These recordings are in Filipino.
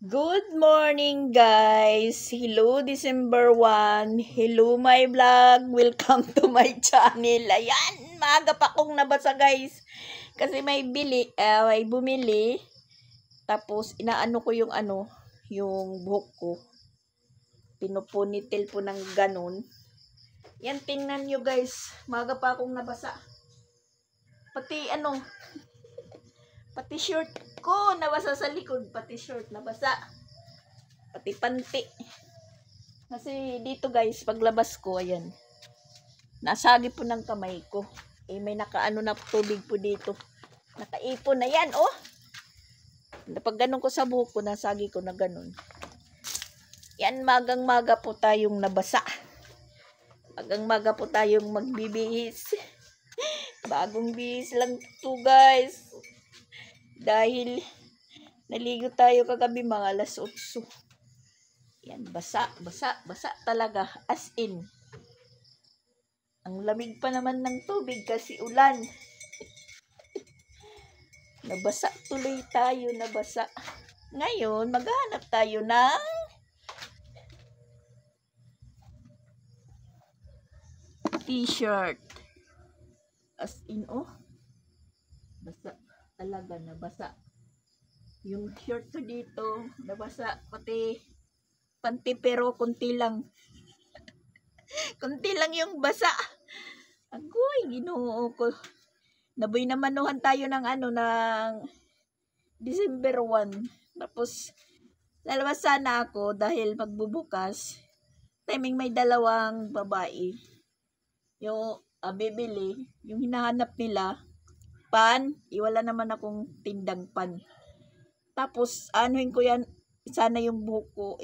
Good morning, guys! Hello, December 1. Hello, my vlog. Welcome to my channel. Ayan, maaga pa akong nabasa, guys. Kasi may bumili. Tapos, inaano ko yung buhok ko. Pinupunitil po ng ganun. Yan, tingnan nyo, guys. Maaga pa akong nabasa. Pati shirt ko nabasa sa likod, pati shirt nabasa, pati panty. Kasi dito, guys, paglabas ko, ayan, nasagi po ng kamay ko. May nakaano na tubig po dito. Nakaipon na yan, oh. Pag ganun ko sa buhok ko, nasagi ko na ganun. Yan, magang-maga po tayong nabasa. Magang-maga po tayong magbibihis. Bagong bihis lang to, guys. Dahil naligo tayo kagabi mga alas 8. Yan, basa talaga. As in. Ang lamig pa naman ng tubig kasi ulan. Nabasa tuloy tayo, nabasa. Ngayon, maghanap tayo ng t-shirt. As in, oh. Basa talaga, nabasa. Yung shirt ko dito, nabasa. Pati panty, pero kunti lang. Kunti lang yung basa. Agoy, ginoo ko. Naboy na manuhan tayo ng December 1. Tapos, lalabas sana ako dahil magbubukas. Timing may dalawang babae. Yung bibili, yung hinahanap nila, pan, iwala naman akong tindang pan. Tapos, anuhin ko yan, sana yung buhok ko,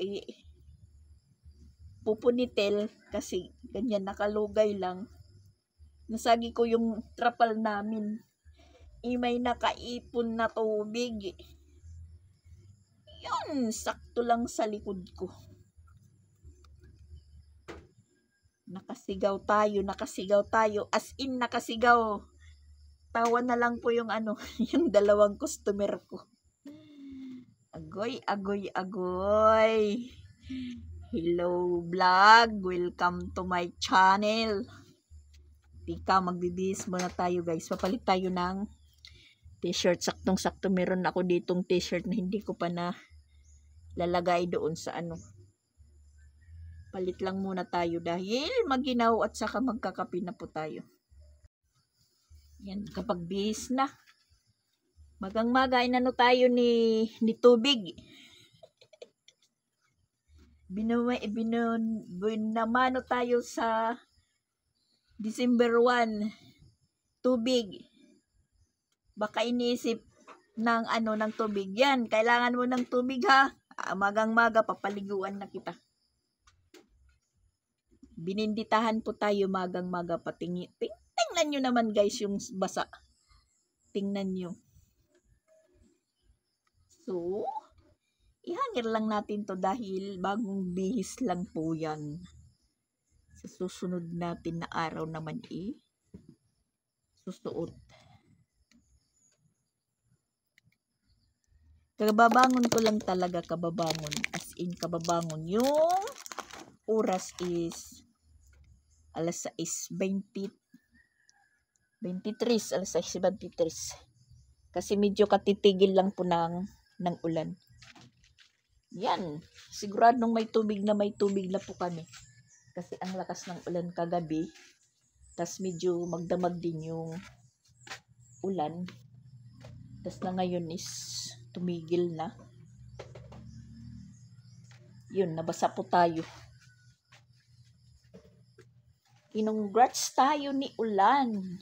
pupunitil, kasi ganyan, nakalugay lang. Nasagi ko yung trapal namin. May nakaipon na tubig. Yun, sakto lang sa likod ko. Nakasigaw tayo. As in, nakasigaw. Tawa na lang po yung yung dalawang customer ko. Agoy. Hello, vlog. Welcome to my channel. Tika, magbibihis muna tayo, guys. Papalit tayo ng t-shirt. Saktong-sakto meron ako ditong t-shirt na hindi ko pa na lalagay doon sa Palit lang muna tayo dahil maginaw at saka magkakape na po tayo. Yan, kapag bihis na. Magang-maga, inano tayo ni tubig. Binamano tayo sa December 1. Tubig. Baka iniisip ng ng tubig. Yan, kailangan mo ng tubig, ha. Magang-maga, papaliguan na kita. Bininditahan po tayo magang-maga, tingnan nyo naman, guys, yung basa. Tingnan nyo. So, ihangir lang natin to dahil bagong bihis lang po yan. Sa susunod natin na araw naman susuot. Kababangon ko lang talaga, kababangon. As in, kababangon. Yung oras is alas 6:23. Alas 6:23. Kasi medyo katitigil lang po ng ulan. Yan. Siguradong may tubig na po kami. Kasi ang lakas ng ulan kagabi. Tas medyo magdamag din yung ulan. Tas na ngayon is tumigil na. Yun, nabasa po tayo. Congrats tayo ni ulan.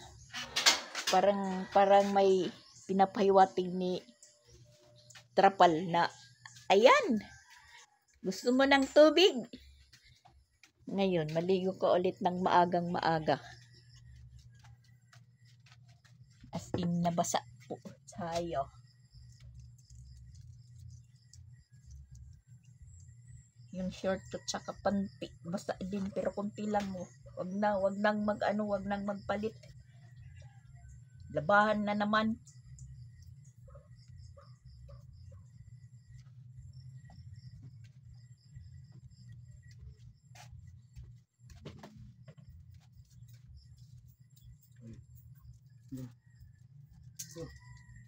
Parang may pinapahiwatig ni trapal na, ayan, gusto mo ng tubig? Ngayon, maligo ko ulit ng maagang-maaga. As in, nabasa po tayo. Yung short at saka panty, basa din, pero kunti lang mo. Wag nang magpalit. Labahan na naman.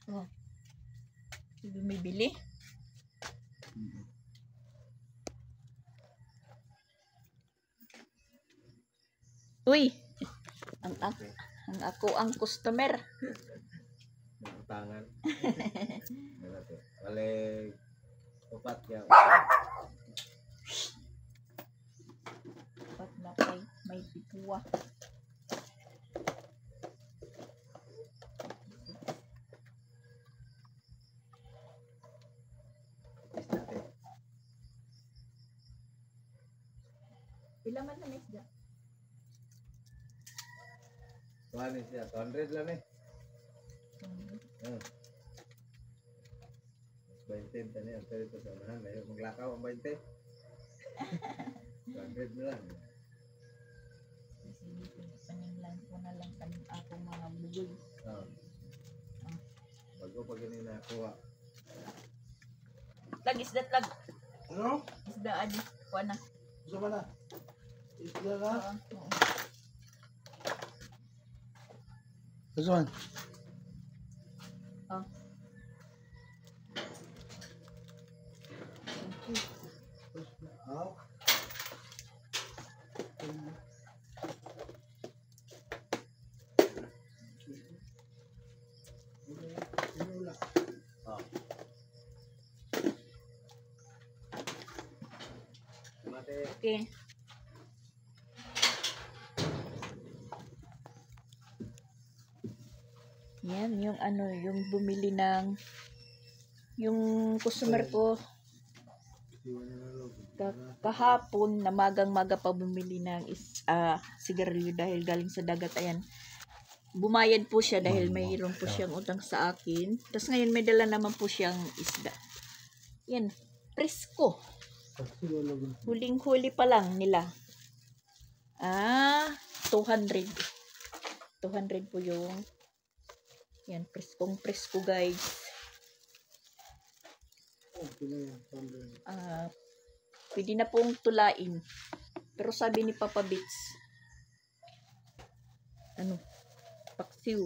Oh. Bumibili. Uy, ang ako ang customer. Tangan. Wale upat ya. Pat na kay may pituwa. Pila man na isda? Tuhan siya, 200 lang eh. 20 tani ang tari ito sa unahan. Ayaw maglakaw ang 20. 200 na lang. Paninglan ko na lang kanin akong mga bugoy. Bago pag yun na nakuha. Lag, isda lag. Ano? Isda adi. Kuha na. Gusto mo na? Isla na? Oo. Gusto mo? Oh. Oh. Okay. Yan, yung ano, yung bumili ng yung customer ko kahapon na magang-maga pa bumili ng sigarilyo dahil galing sa dagat. Ayan. Bumayad po siya dahil mayroon po siyang utang sa akin. Tapos ngayon may dala naman po siyang isda. Yan, presko. Huling-huli pa lang nila. 200. 200 po yung yan, preskong-presko guys. Pwede na pong tulain. Pero sabi ni Papa Bits, paksiw.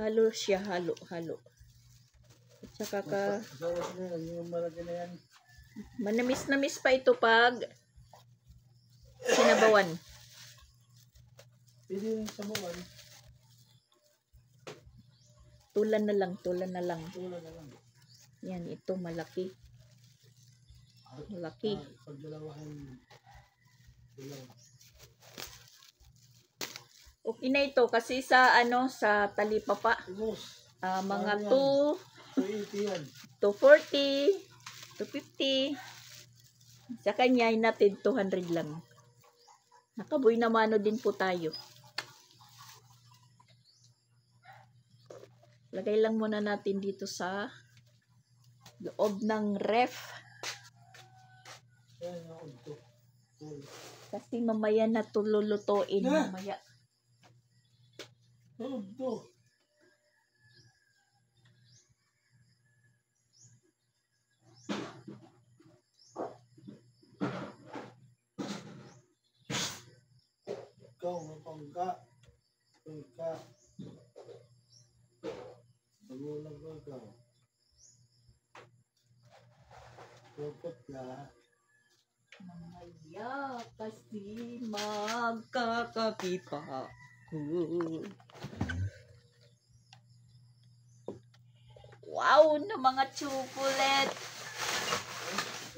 Halo siya, halo. At saka manamis-namis pa ito pag sinabawan. Pwede yung sabawan. Tulan na lang. Tulan na lang. Yan, ito malaki. Malaki. Pagdalawahan. Okay na ito kasi sa sa talipapa. Mga 280 yan. 240, 250. Sa kanya natin 200 lang. Nakaboy na mano din po tayo. Lagay lang muna natin dito sa loob ng ref. Kasi mamaya na ito lulutuin. Mamaya. Ikaw, mapangka. Pangka. Magulang ko ikaw. Lupot na. Mamaya kasi magkakapipa ako. Wow, na mga chocolate.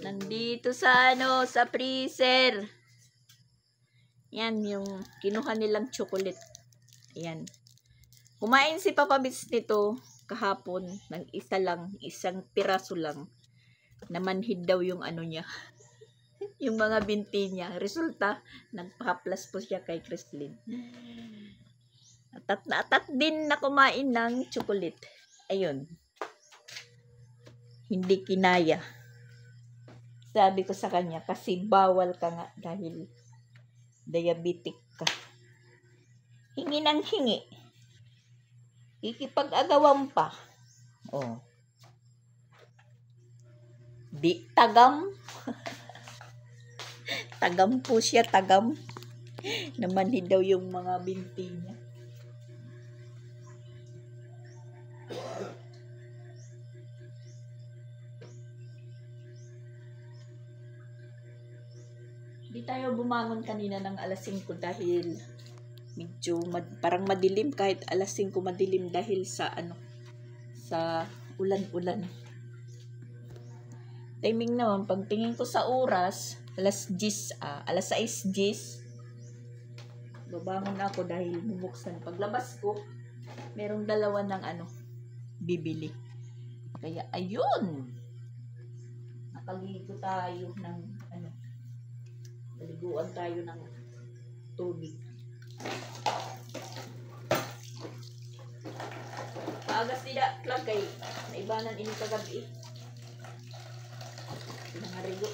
Nandito sa sa freezer. Yan yung kinuha nilang chocolate. Yan. Kumain si Papa Bits nito kahapon ng isang piraso lang. Namanhid daw yung niya. Yung mga binti niya. Resulta, nagpa-plus po siya kay Chrislyn. Atat din na kumain ng chocolate. Ayun. Hindi kinaya. Sabi ko sa kanya, kasi bawal ka nga dahil diabetic ka. Hingi ng hingi. Ikipag-agawan pa. Oh. Di tagam. Tagam po siya, tagam. Namanhid daw yung mga binti niya. Di tayo bumangon kanina ng alas 5 dahil medyo parang madilim, kahit alas 5 madilim dahil sa sa ulan-ulan. Timing naman, pagtingin ko sa oras, alas 6:10, babangon ako dahil bubuksan. Paglabas ko, merong dalawa ng bibili. Kaya ayun, nakaligo tayo ng naliguan tayo ng tubig. Paagas nila plagay, naibanan ini kagabi. Pinangarigo.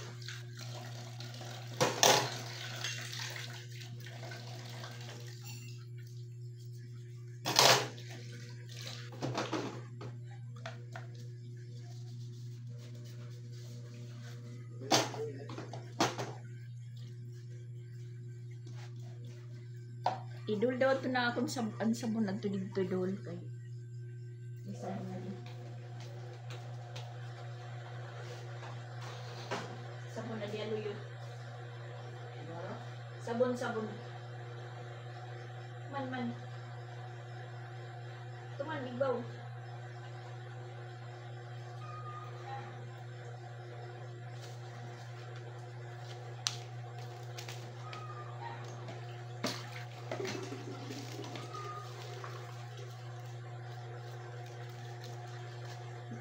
Idol daw ito na akong sabon at dito idol kay isa na din. Sabon na dialo yun. Sabon. Man. Tuman, igbaw.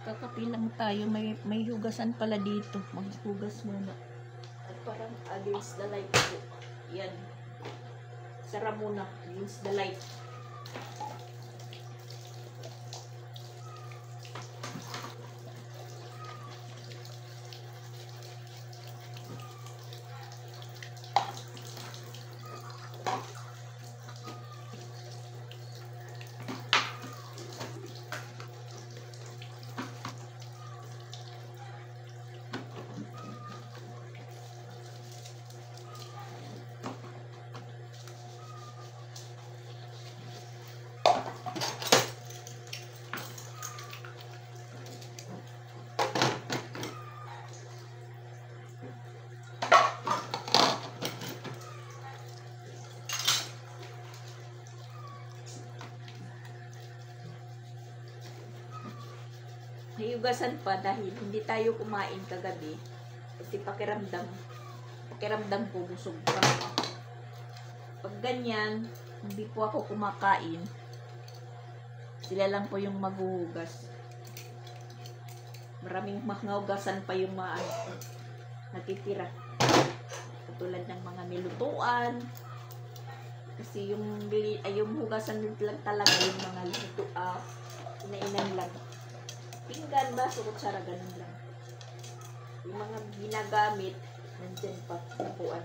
Kakapi lang tayo, may hugasan pala dito. Maghugas muna. At parang against the light po. Yan. Sara muna against the light. Naiugasan pa dahil hindi tayo kumain kagabi kasi pakiramdam ko busog pa. Pag ganyan, hindi po ako kumakain, sila lang po yung maghuhugas. Maraming mahugasan pa yung natitira. Katulad ng mga nilutuan. Kasi yung hugasan lang talaga yung mga inainan lang. Pinggan, baso, kutsara, ganun lang. Yung mga ginagamit, nandyan pa, napuan.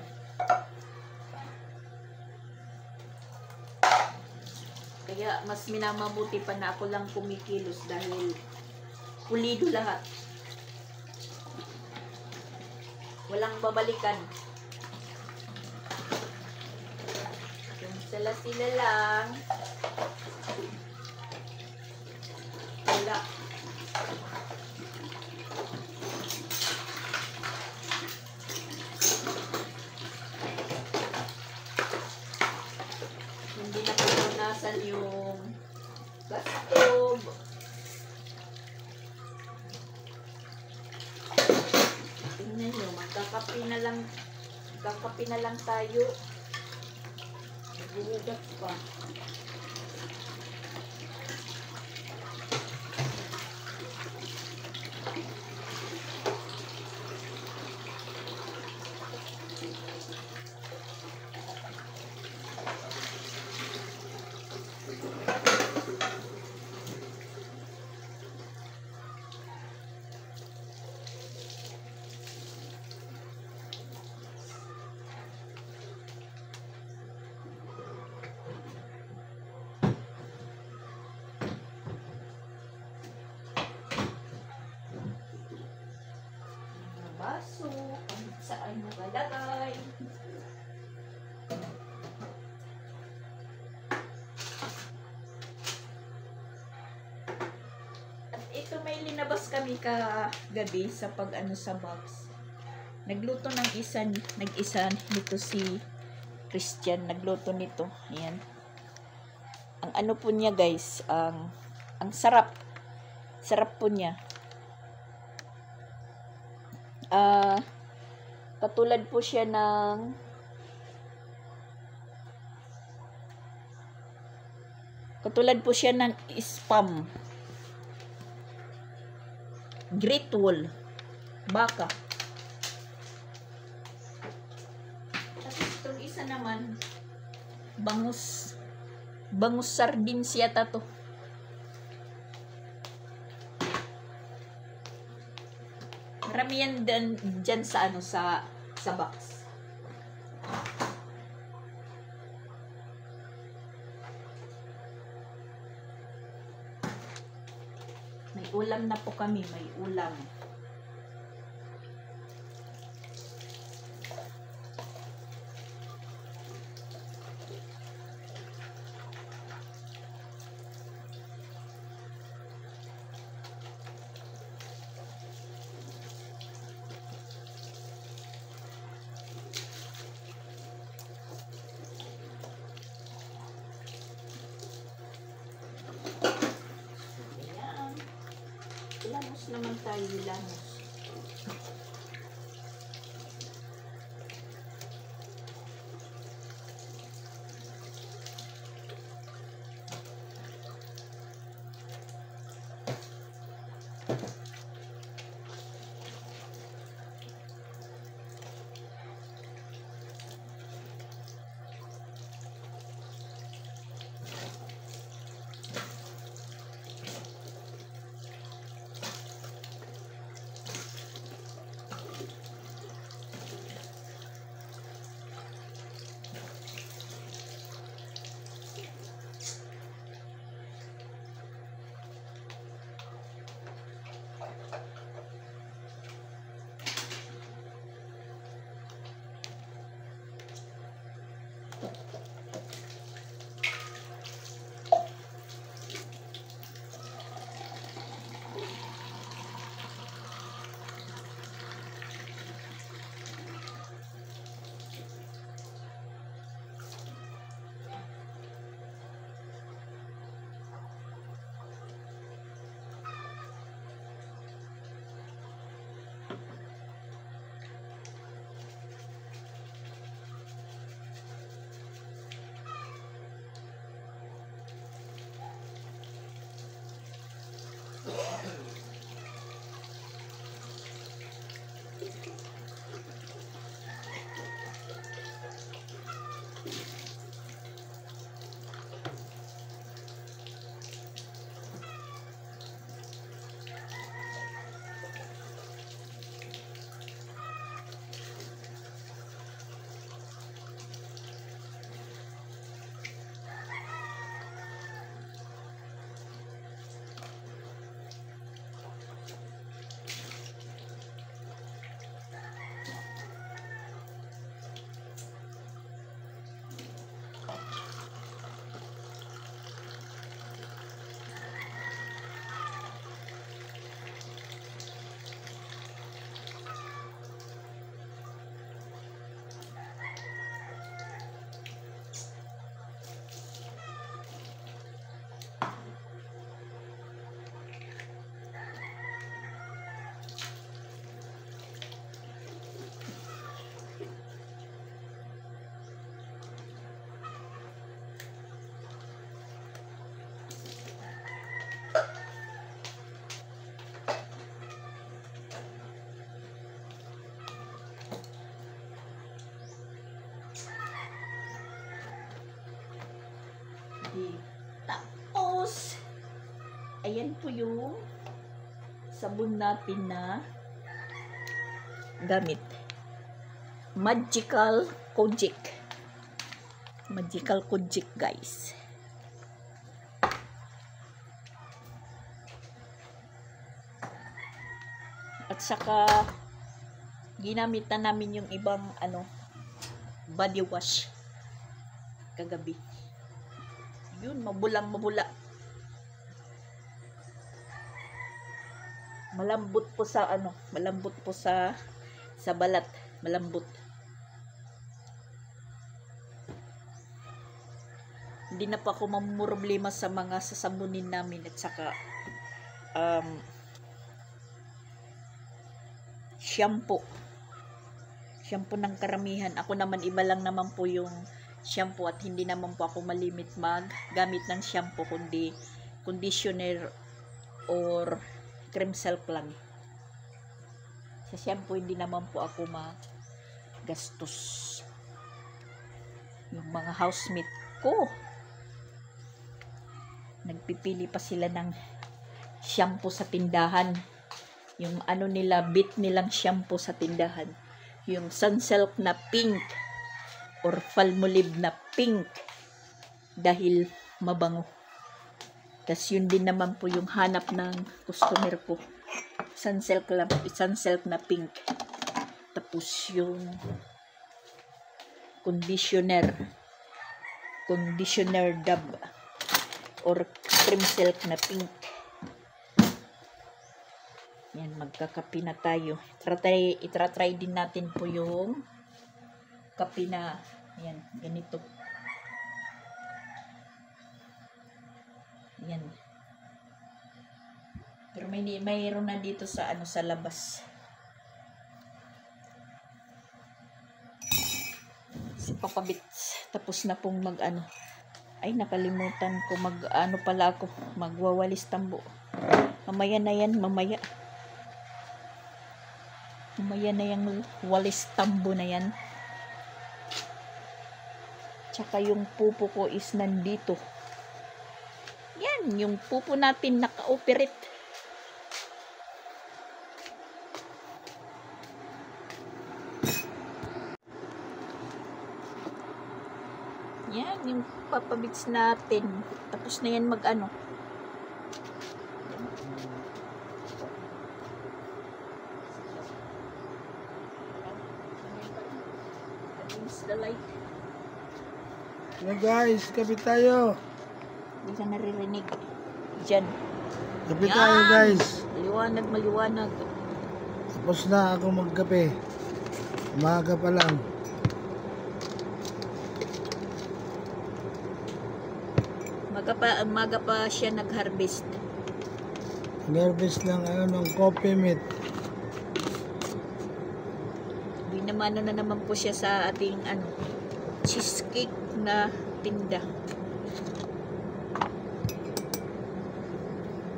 Kaya mas minamabuti pa na ako lang kumikilos dahil pulido lahat. Walang babalikan. Yung sila lang. Wala. Hindi na pupunasan yung gas stove. Tingnan nyo, magkakapi na lang tayo. Naghuhugas pa. Baso, saan nakalagay. At ito may linabas kami kagabi sa sa box. Nagluto ng nag-isa nito si Christian. Nagluto nito. Ayan. Ang ano po niya guys, ang sarap. Sarap po niya. Katulad po siya ng spam. Great Wall. Baka. Tapos itong isa naman, bangus sardines yata to. Marami yan dyan sa box. May ulam na po kami, may ulam. Ilamos naman tayo, ilamos. Tapos, ayan po yung sabon natin na gamit. Magical Kojic. Magical Kojic, guys. At saka, ginamitan namin yung ibang, body wash kagabi. Yun, mabulang-mabula. Malambot po sa, malambot po sa balat. malambot. Hindi na pa ako mamumroblema sa mga sasabunin namin at saka shampoo ng karamihan. Ako naman iba lang naman po yung shampoo at hindi naman po ako malimit gamit ng shampoo kundi conditioner or cream silk lang. Sa shampoo hindi naman po ako magastos. Yung mga housemate ko, nagpipili pa sila ng shampoo sa tindahan. Yung ano nila, bit nilang shampoo sa tindahan. Yung Sunsilk na pink or Palmolive na pink dahil mabango. Tas yun din naman po yung hanap ng customer ko. Sunsilk na pink. Tapos yung conditioner dab or cream silk na pink. Yan, magkakape na tayo. Itratry din natin po yung kape na yan, ganito. Yan. Pero mayroon na dito sa sa labas. Si Papa Bits tapos na pong ay nakalimutan ko pala ako, magwawalis tambo. Mamaya na yan, mamaya na yung walis tambo na yan. Tsaka yung pupo ko is nandito. Yan, yung pupo natin naka-operate. Yan, yung papabits natin. Tapos na yan the light. Hello guys, kape tayo. Hindi ka naririnig. Diyan. Kape tayo guys. Maliwanag. Tapos na ako magkape. Umaga pa lang. Maga pa siya nag-harvest. Nag-harvest ng coffee meat. Binamano na naman po siya sa ating cheesecake na tinda.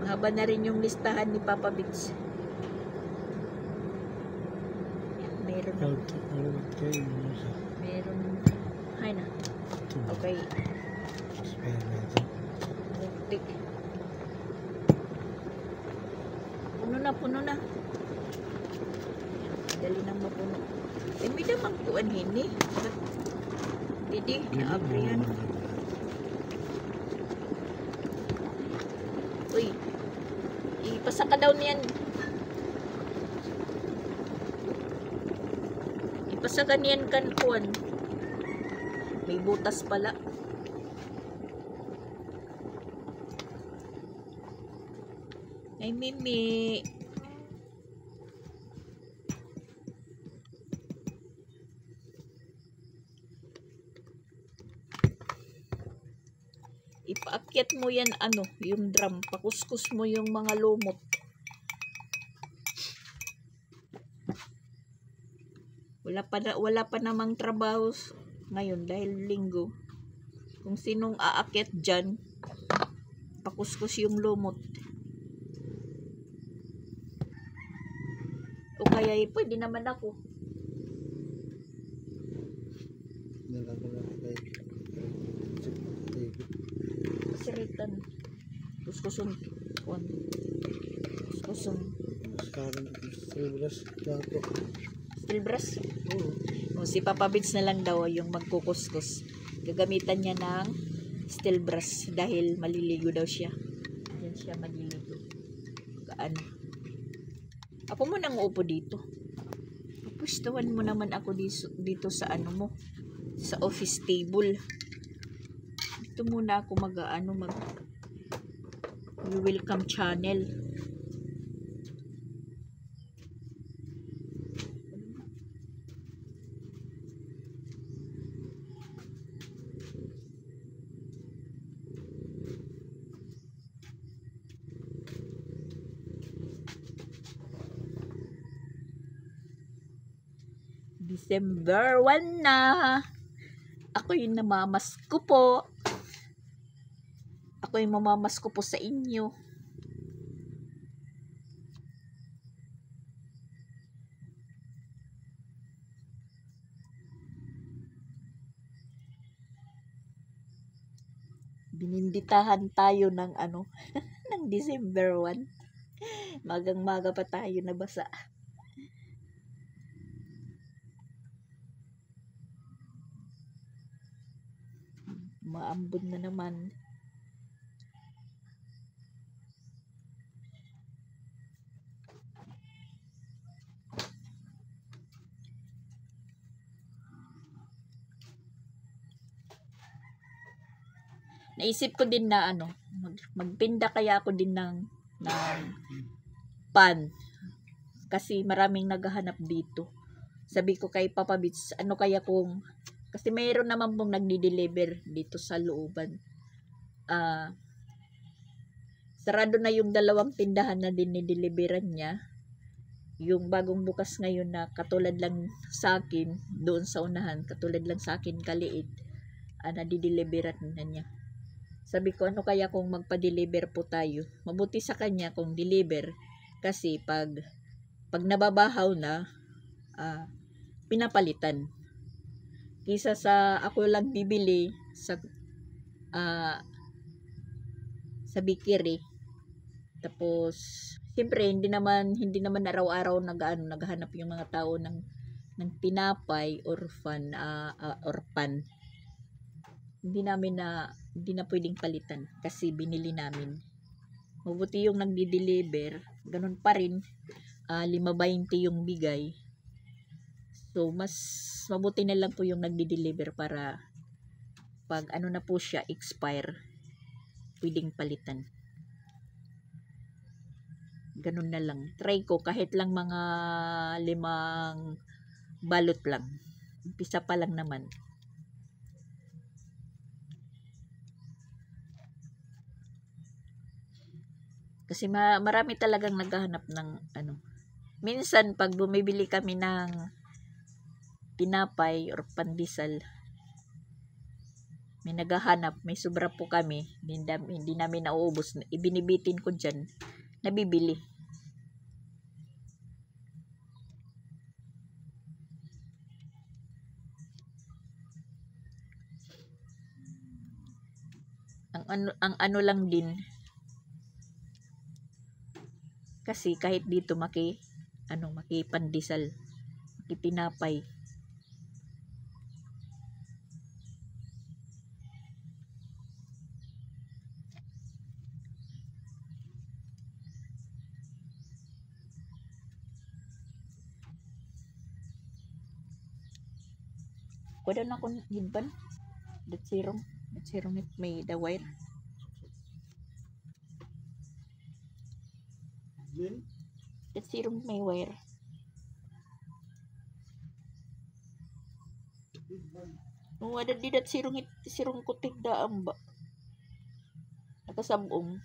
Mahaba na rin yung listahan ni Papa Bits. Meron. Hay na. Okay. Puno na. Dali nang mapuno. May damang kuan hini. Didi, naabrihan. Uy, ipasa ka daw niyan. Ipasa ka niyan kan kuan. May butas pala. Ay, Mimi. Ipaakyat mo yan yung drum. Pakuskus mo yung mga lumot. Wala pa namang trabaho ngayon dahil linggo. Kung sinong aakyat dyan, pakuskus yung lumot. O kaya pwede naman ako. Siritan. Kuskusun. Kuskusun. Steel brush? O, si Papa Bits na lang daw yung magkukuskus. Gagamitan niya ng steel brush dahil maliligo daw siya. Diyan siya maliligo. Ako mo nang upo dito. Pupustawan mo naman ako dito sa mo. Sa office table. Dito muna ako welcome channel. December 1 na. Ako yung namamasko po. Ako yung mamamasko po sa inyo. Bininditahan tayo ng ano, ng December 1. Magang-maga pa tayo nabasa. Maambon na naman. Naisip ko din na ano, magpinda kaya ako din ng pan. Kasi maraming naghahanap dito. Sabi ko kay Papa Bits, ano kaya kung, kasi mayroon naman pong nagdi-deliver dito sa looban. Sarado na yung 2 tindahan na dinideliveran niya. Yung bagong bukas ngayon na katulad lang sa akin, doon sa unahan, katulad lang sa akin kaliit, nadideliveran na niya. Sabi ko, ano kaya kung magpa-deliver po tayo? Mabuti sa kanya kung deliver. Kasi pag nababahaw na, pinapalitan. Kisa sa ako lang bibili sa bikiri. Tapos, siyempre, hindi naman araw-araw naghahanap yung mga tao ng tinapay or pan. Hindi na pwedeng palitan kasi binili namin. Mabuti yung nagdi-deliver, ganun pa rin, 5.20 yung bigay. So, mas mabuti na lang po yung nagdi-deliver para pag ano na po siya, expire, pwedeng palitan. Ganun na lang. Try ko kahit lang mga 5 balot lang. Umpisa pa lang naman. Kasi marami talagang naghahanap ng ano. Minsan pag bumibili kami ng tinapay or pandesal, may naghahanap, may sobra po kami, hindi namin nauubos, ibinibitin ko dyan, nabibili. Ang ano lang din, kasi kahit dito makipandesal, makitinapay. Kuha na akong hidban. That serum it may the wire. That serum may wire. Ada di dat sirong kutig daam ba? Nakasabong.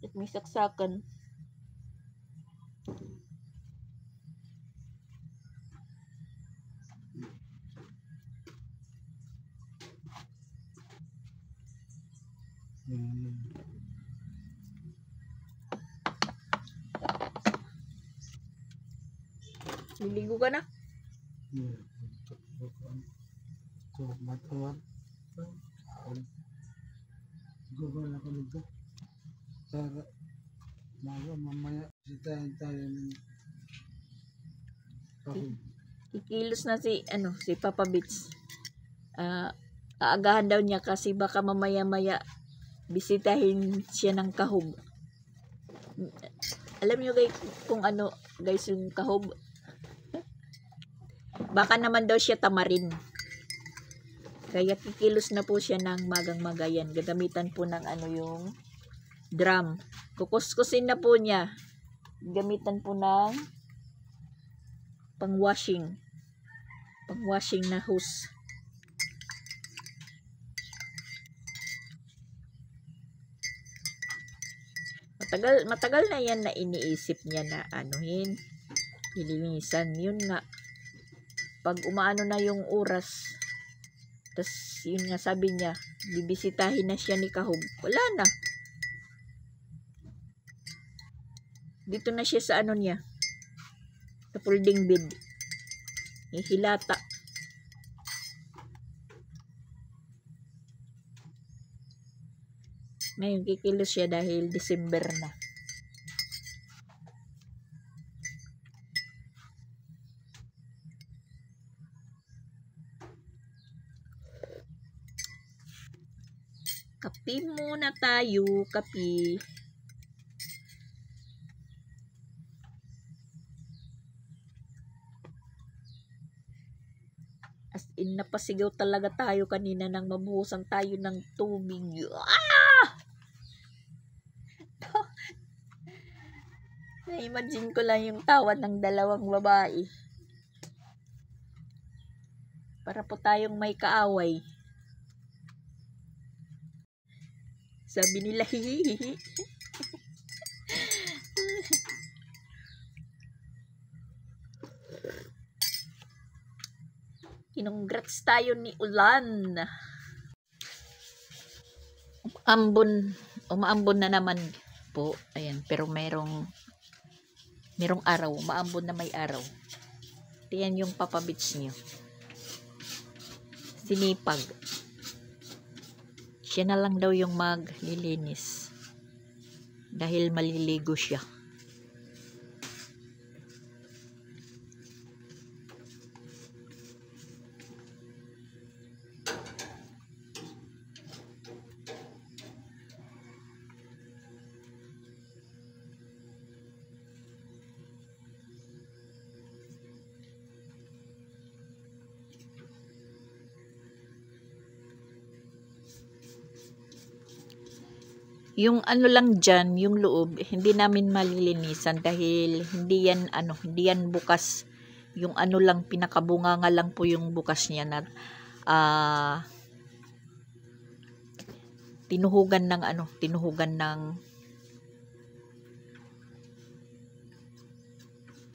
At may saksakan. Liligo ka na? Gugol ako nito. Para mamaya sitahin tayo ng Kikilos na si Papa Bits. Aagahan daw niya kasi baka mamaya-maya bisitahin siya ng kahob. Alam niyo guys yung kahob. Baka naman daw siya tamarin. Kaya kikilos na po siya ng magang-magayan. Gagamitan po ng yung drum. Kukuskusin na po niya. Gamitan po ng pang-washing na hose. Matagal na yan na iniisip niya na anuhin. Lilinisan. Yun nga. Pag umaano na yung oras, tas yun nga sabi niya, bibisitahin na siya ni Kahog. Wala na. Dito na siya sa ano niya. Sa folding bed. Ihilata. Ngayon kikilos siya dahil December na. Kape muna tayo, kape. As in, napasigaw talaga tayo kanina nang mabuhusan tayo ng tubig. Ah! Na-imagine ko lang yung tawa ng dalawang babae. Para po tayong may kaaway. Sabi nila, hihihi. Kinongrats tayo ni Ulan. Umaambon na naman po. Ayan, pero merong araw. Umaambon na may araw. Tiyan yung papabits niyo. Sinipag. Siya na lang daw yung maglilinis. Dahil maliligo siya. Yung ano lang dyan, yung loob, hindi namin malilinisan dahil hindi yan bukas. Yung ano lang, pinakabunga nga lang po yung bukas niya na tinuhugan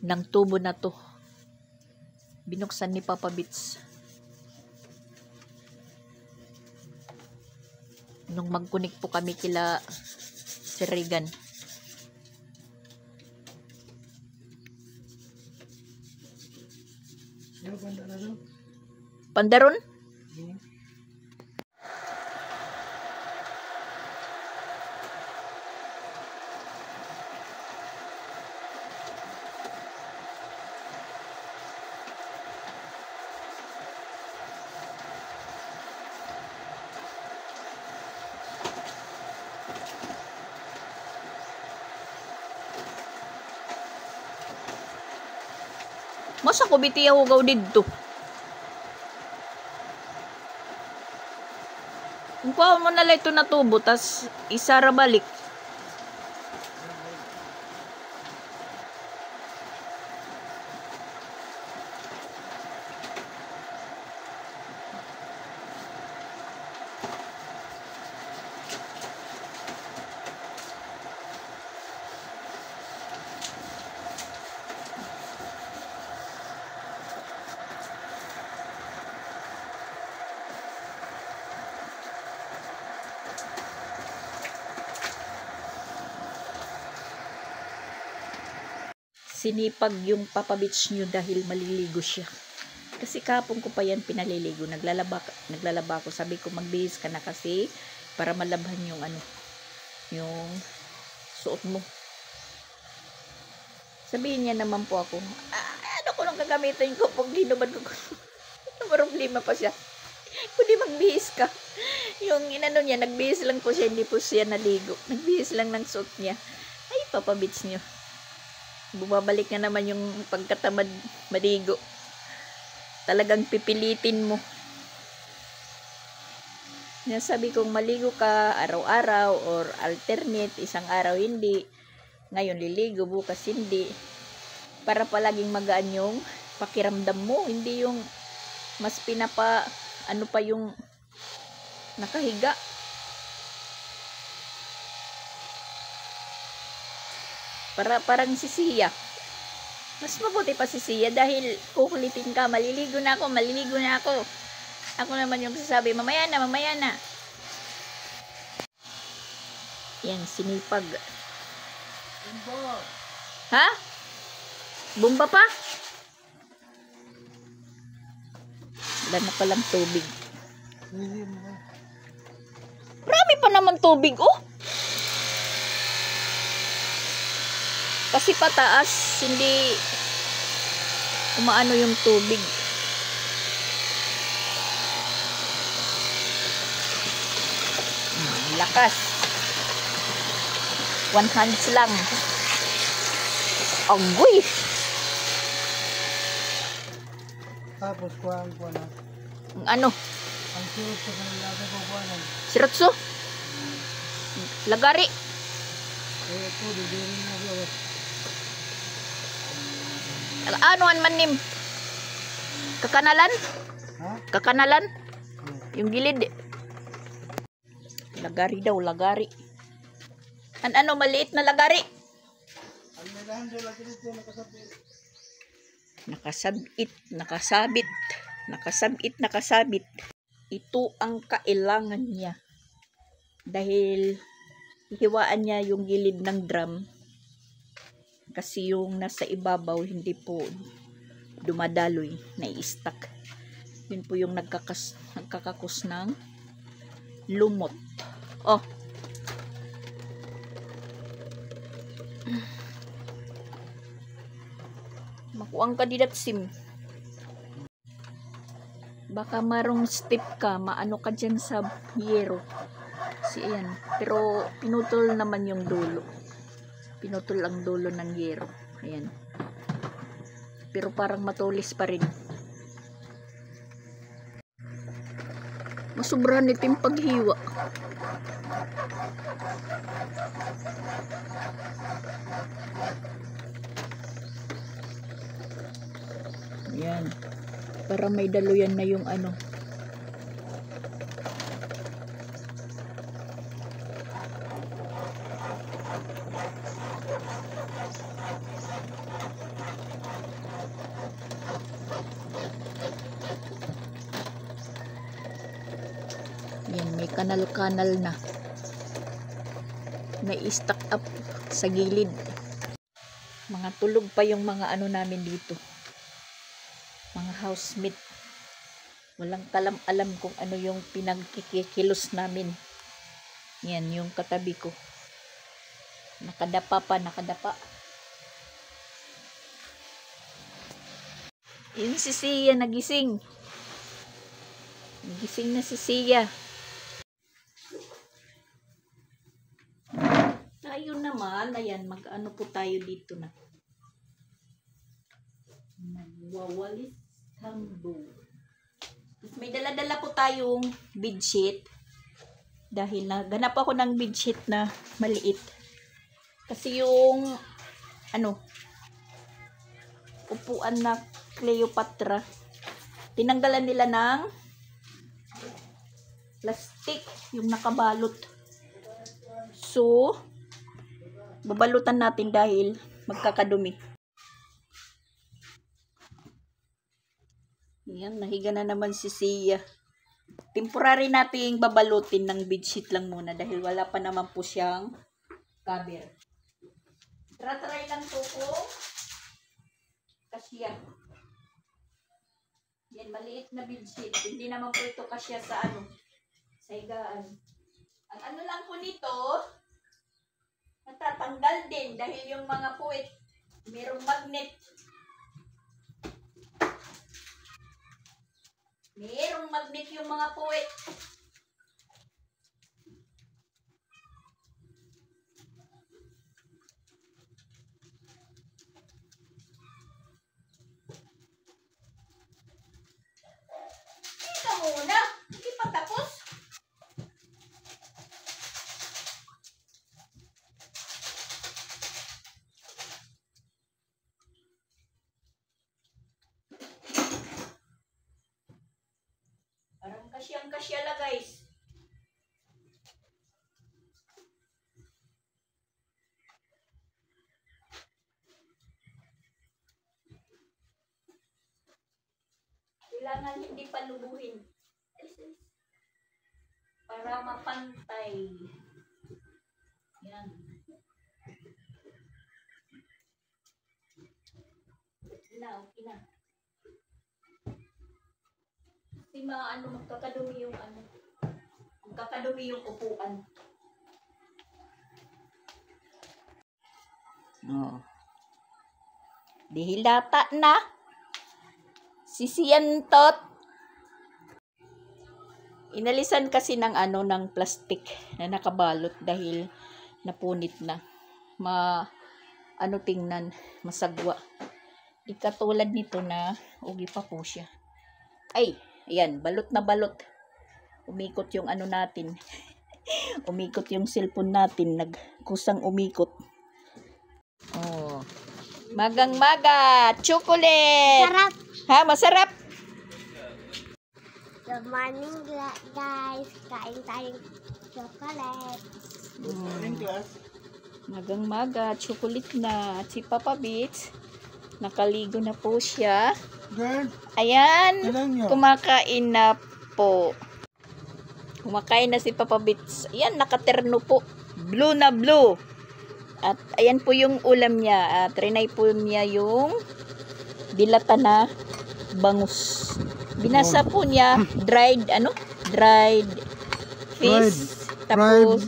ng tubo na to. Binuksan ni Papa Bits. Nung mag-connect po kami kila Sir Regan. Pandaron? Masa ko bitiyaw gaw didto. Kung mo na lang ito natubo, tas isara balik. Sinipag yung Papa Beach nyo dahil maliligo siya. Kasi kapon ko pa yan pinaliligo. Naglalaba ako. Sabi ko magbihis ka na kasi para malabhan yung yung suot mo. Sabihin niya naman po ako, ano ko nang gagamitin ko pag linubad ko. Problema pa siya. Kundi magbihis ka. Yung inano niya, nagbihis lang po siya, hindi po siya naligo. Nagbihis lang ng suot niya. Ay, Papa Beach nyo. Bumabalik na naman yung pagkatamad maligo. Talagang pipilitin mo. Sabi kong maligo ka araw-araw or alternate, isang araw hindi. Ngayon liligo, bukas hindi. Para palaging magaan yung pakiramdam mo. Hindi yung mas pa yung nakahiga. Parang sisiya. Mas mabuti pa si Sia dahil kukulitin ka. Maliligo na ako, maliligo na ako. Ako naman yung sasabi, mamaya na, mamaya na. Yan, sinipag. Ha? Bumba pa? Wala na palang tubig. Marami pa naman tubig, oh. Kasi pataas, hindi umaano yung tubig. Lakas. 1 hands lang. Anggoy. Tapos kuhaan ko na. Ang ano? Ang surot sa kanila ko kuhanan. Sirotso? Lagari. Eh, ito, didirin na ako. Anoan man nim? Kakanalan? Ha? Kakanalan? Yung gilid. Lagari daw, lagari. Ano, maliit na lagari? Ang nagahan doon lagi dito, nakasapit. Nakasabit. Ito ang kailangan niya. Dahil hiwaan niya yung gilid ng drum. Kasi yung nasa ibabaw, hindi po dumadaloy, nai-stuck. Yun po yung nagkakakos ng lumot. Oh. Makuang ka didat sim. Baka marong step ka, maano ka dyan sa hiyero. Ayan. Pero pinutol naman yung dulo. Pinutol ang dulo ng hiyero. Ayan. Pero parang matulis pa rin. Masubrahan ito yung paghiwa. Ayan. Para may daluyan na yung ano. Yan, may kanal-kanal na. May stack up sa gilid. Mga tulog pa yung mga ano namin dito. Mga housemate. Walang kalam-alam kung ano yung pinagkikilos namin. Yan, yung katabi ko. Nakadapa pa, nakadapa. Yun si Sia, nagising. Nagising na si Sia. Tayo naman, ayan, mag-ano po tayo dito na. Magwawalis tambo. May dala-dala po tayong bedsheet. Dahil naganap ako ng bedsheet na maliit. Kasi yung, ano, upuan na Cleopatra, tinanggalan nila ng plastic, yung nakabalot. So, babalutan natin dahil magkakadumi. Yan, nahiga na naman si Sia. Temporary nating babalutin ng bedsheet lang muna dahil wala pa naman po siyang cover. Try lang to po. Kasya. Yan, maliit na bedsheet. Hindi naman po ito kasya sa ano, sa higaan. Ang ano lang po nito, natatanggal din dahil yung mga puwit, mayroong magnet. Mayroong magnet yung mga puwit. Ika muna, hindi pa tapos. Parang kasyang-kasya la guys. hindi palubuhin. Para mapantay. Yan. Okay na. Kasi magkakadumi yung magkakadumi yung upuan. Dihilata na. Sisiyantot. Inalisan kasi ng ng plastic na nakabalot dahil napunit na. Tingnan, masagwa. Di katulad nito na ugi pa po siya. Ay, ayan, balot na balot. Umikot yung natin. Umikot yung cellphone natin, nagkusang umikot. Oh. Magang-maga, chocolate. Sarap. Ha, masarap. Good morning, guys. Kain tayong chocolate. Magang-maga, chocolate na. At si Papa Beats, nakaligo na po siya. Girl, Ayan, ilan nyo? kumakain na po. Kumakain na si Papa Beats. Ayan, nakaterno po. Blue na blue. At ayan po yung ulam niya. At trinay po niya yung dilata na bangus. Binasa po niya dried fish. Tapos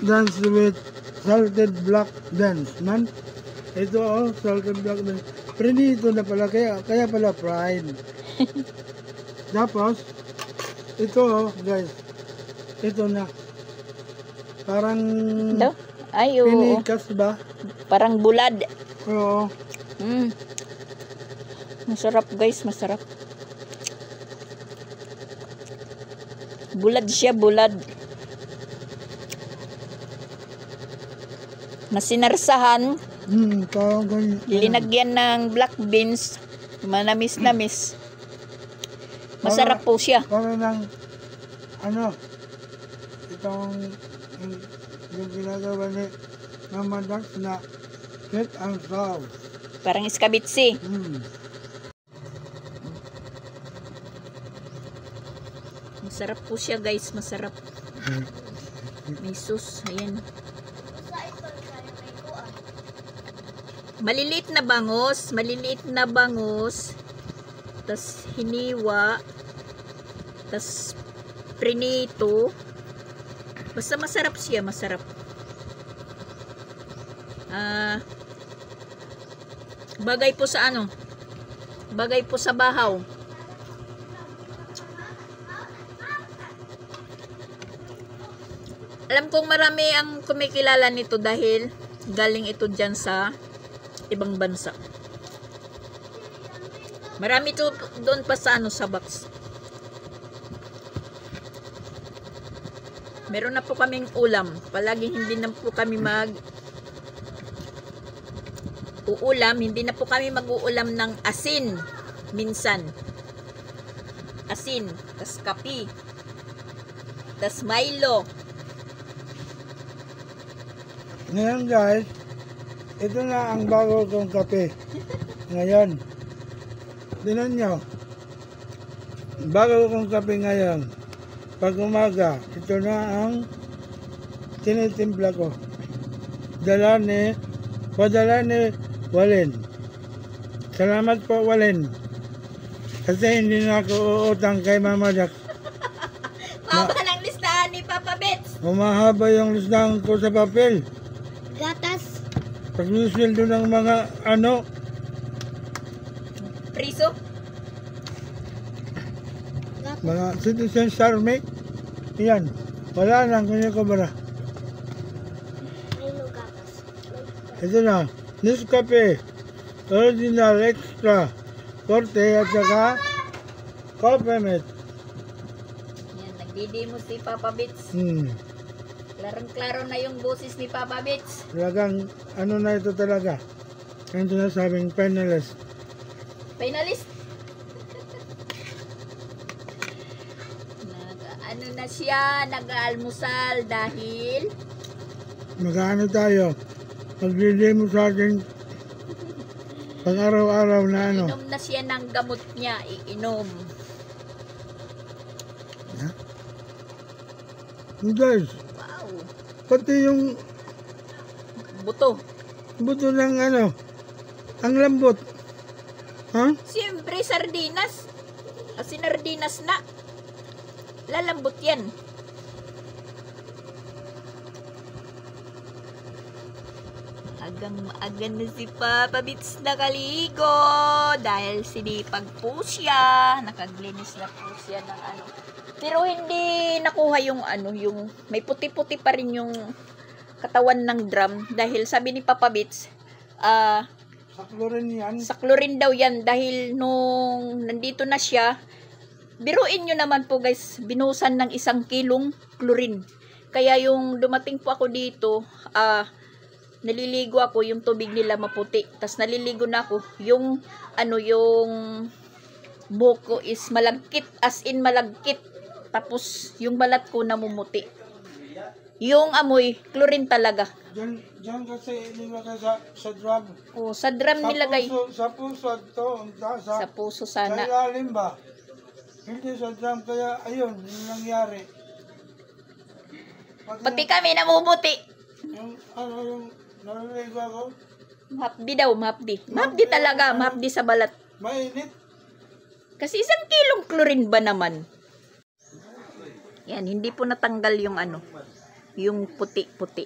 dance with salted black dance, man. Ito salted black dance. Prinito na pala, kaya pala fried. Tapos, ito guys, ito na. Parang ay, oo. pinikas ba? Parang bulad. Oo. Masarap guys, masarap. Bulad siya, bulad. Na sinarsahan, Parang ganyan. linagyan ng black beans, manamis-namis. Masarap po siya. Parang ng, itong, yung ginagawa ni Mama Dax na sweet and sour. Parang iskabitsi. Masarap po siya guys, masarap. May sauce, ayan. Maliliit na bangus, tas hiniwa, tas prinito. Basta masarap siya, masarap. Bagay po sa bagay po sa bahaw. Alam kong marami ang kumikilala nito dahil galing ito dyan sa ibang bansa. Marami to doon pa sa sa box. Meron na po kaming ulam. Palagi hindi na po kami hindi na po kami mag-uulam ng asin. Minsan. Asin. Tas kapi. Tas Milo. Ngayon guys, ito na ang bago kong kape. Ngayon. Tingnan nyo. Bago kong kape ngayon. Pag umaga, ito na ang tinitimpla ko. Padala ni Walin. Salamat po Walin. Kasi hindi na ako uutang kay Mama Dax. Haba ng listahan ni Papa Bets. Umahaba yung listahan ko sa papel. Gatas. Pag-sweldo ng mga Priso. mga citizen army. Yan. Wala lang kanya kubara. Ayun, gatas. Ito na. Nescafe. Original extra. Forte at saka coffee mate. Yan, nagdidemo si Papa Bets. Klarong-klaro na yung boses ni Papa Bets. Talagang na ito talaga. Ang sinasabing finalist. Finalist. Na siya, nag-aalmusal dahil Mag-ano tayo. Magdidemo sa atin pag araw-araw na inom na siya ng gamot niya, iinom. Guys, Wow. pati yung Buto. buto ng ano, ang lambot. Ha? Siyempre, sardinas. Kasi sardinas na. Lalambot yan. Agang-maaga na si Papa Bits nakaligo. Dahil sinipag po siya. Nakaglinis na po siya ng ano. Pero hindi nakuha yung ano, yung may puti-puti pa rin yung katawan ng drum. Dahil sabi ni Papa Bits, Saklo rin yan. saklo rin daw yan dahil nung nandito na siya, biruin nyo naman po guys, binusan ng 1 kilong chlorine. Kaya yung dumating po ako dito, naliligo ako, yung tubig nila maputi. Tapos naliligo na ako, yung ano, yung buko is malagkit, as in malagkit. Tapos yung balat ko namumuti. Yung amoy, chlorine talaga. Diyan kasi nilagay sa drum. O, sa drum nilagay. Sa puso to. Sa puso Sa sana. ilalim ba? Hindi sa drum. Kaya ayun, yung nangyari. Pati kami namumuti. Yung ano yung naliligo ako, Mahapdi daw, mahapdi. Mahapdi talaga, mahapdi sa balat. mainit. Kasi 1 kilong chlorine ba naman? Yan, hindi po natanggal yung ano, yung puti-puti.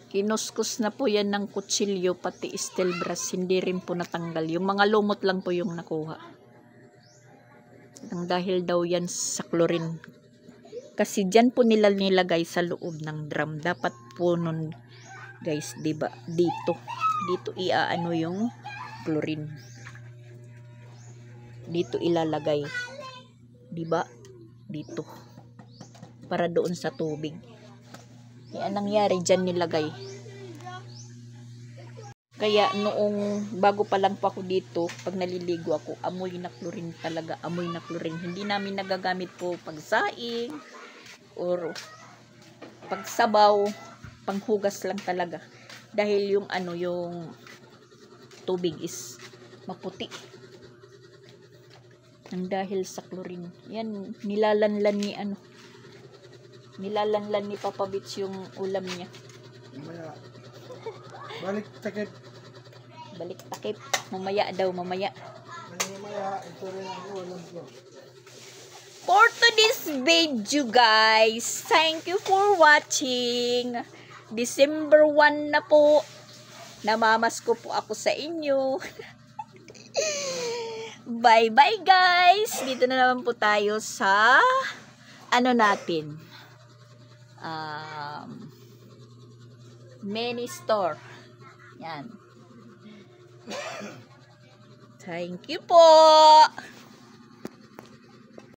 Kinuskus na po yan ng kutsilyo, pati steel brass, hindi rin po natanggal. Yung mga lumot lang po yung nakuha. Nang dahil daw yan sa chlorine. Kasi dyan po nila nilagay sa loob ng drum. Dapat po nun, guys, diba? Dito iaano yung chlorine. Dito ilalagay. Diba? Dito. Para doon sa tubig. Kaya nangyari dyan nilagay. Kaya noong bago pa lang po ako dito, pag naliligo ako, amoy na chlorine talaga. Amoy na chlorine. Hindi namin nagagamit po pagsaing or pagsabaw, panghugas lang talaga. Dahil yung ano, yung tubig is maputi. Nang dahil sa chlorine. Yan, nilalanlan ni ano. Nilalanlan ni Papa Bits yung ulam niya. Mamaya. Balik takip. Balik takip. Mamaya daw, mamaya. Mamaya, ito rin ang ulam ko. For today's video, guys, thank you for watching. December 1 na po. Namamasko po ako sa inyo. Bye-bye, guys. Dito na naman po tayo sa ano natin. Mini store. Yan. Thank you po.